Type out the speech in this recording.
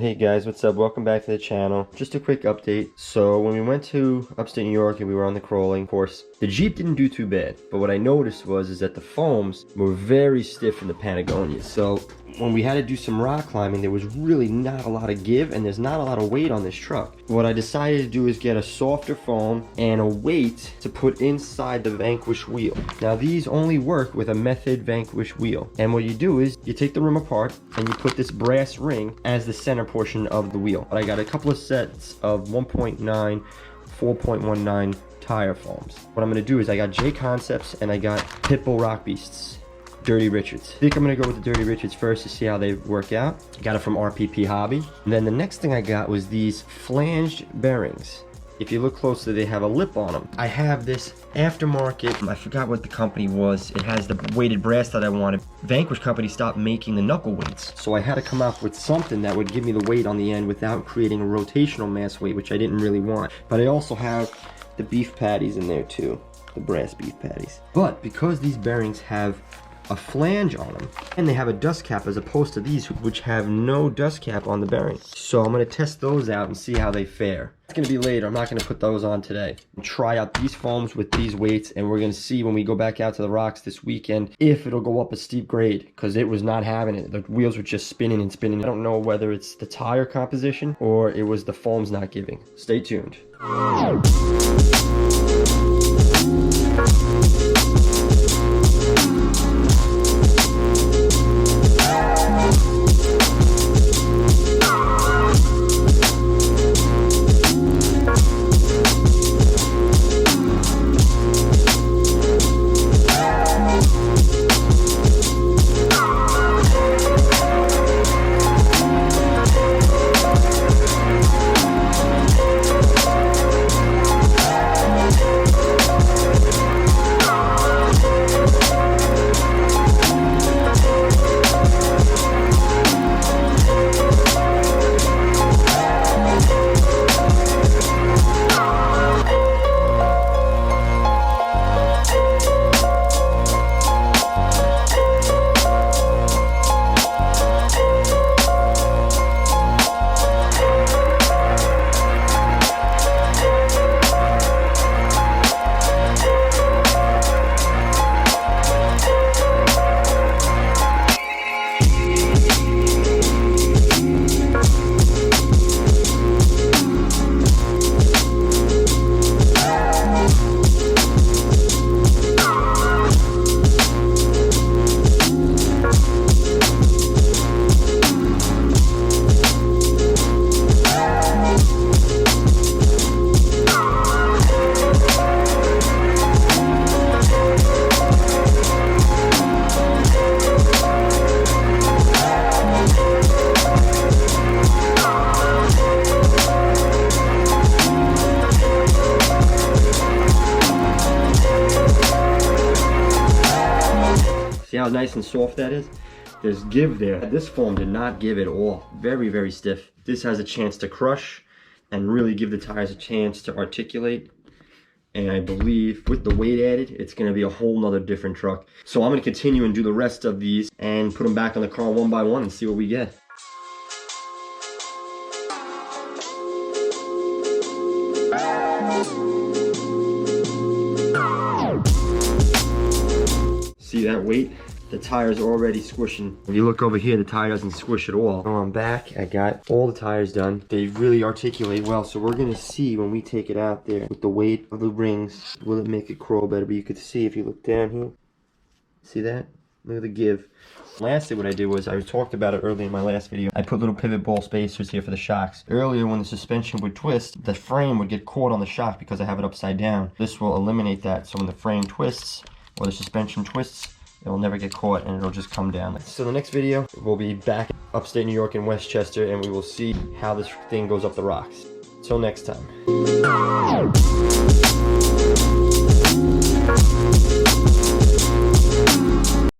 Hey guys, what's up? Welcome back to the channel. Just a quick update. So when we went to upstate New York and we were on the crawling course, the Jeep didn't do too bad. But what I noticed was that the foams were very stiff in the Patagonia. So when we had to do some rock climbing, there was really not a lot of give and there's not a lot of weight on this truck. What I decided to do is get a softer foam and a weight to put inside the Vanquish wheel. Now these only work with a method Vanquish wheel. And what you do is you take the rim apart and you put this brass ring as the center portion of the wheel. But I got a couple of sets of 1.9, 4.19 tire foams. What I'm gonna do is I got J Concepts and I got Pitbull Rock Beasts. Dirty Richards. I think I'm gonna go with the Dirty Richards first to see how they work out. Got it from RPP Hobby. And then the next thing I got was these flanged bearings. If you look closely, they have a lip on them. I have this aftermarket, I forgot what the company was. It has the weighted brass that I wanted. Vanquish company stopped making the knuckle weights. So I had to come up with something that would give me the weight on the end without creating a rotational mass weight, which I didn't really want. But I also have the beef patties in there too, the brass beef patties. But because these bearings have a flange on them and they have a dust cap as opposed to these which have no dust cap on the bearing, so I'm going to test those out and see how they fare. It's going to be later. I'm not going to put those on today. Try out these foams with these weights and we're going to see when we go back out to the rocks this weekend if it'll go up a steep grade, because it was not having it. The wheels were just spinning and spinning. I don't know whether it's the tire composition or it was the foams not giving. Stay tuned. See how nice and soft that is? There's give there. This foam did not give at all. Very, very stiff. This has a chance to crush and really give the tires a chance to articulate. And I believe with the weight added, it's gonna be a whole nother different truck. So I'm gonna continue and do the rest of these and put them back on the car one by one and see what we get. See that weight? The tires are already squishing. If you look over here, the tire doesn't squish at all. So I'm back. I got all the tires done. They really articulate well. So we're gonna see when we take it out there with the weight of the rings, will it make it crawl better? But you could see if you look down here. See that? Look at the give. Lastly, what I did was, I talked about it earlier in my last video, I put little pivot ball spacers here for the shocks. Earlier when the suspension would twist, the frame would get caught on the shock because I have it upside down. This will eliminate that. So when the frame twists, or the suspension twists, it'll never get caught and it'll just come down. So the next video, we'll be back upstate New York in Westchester and we will see how this thing goes up the rocks. Till next time.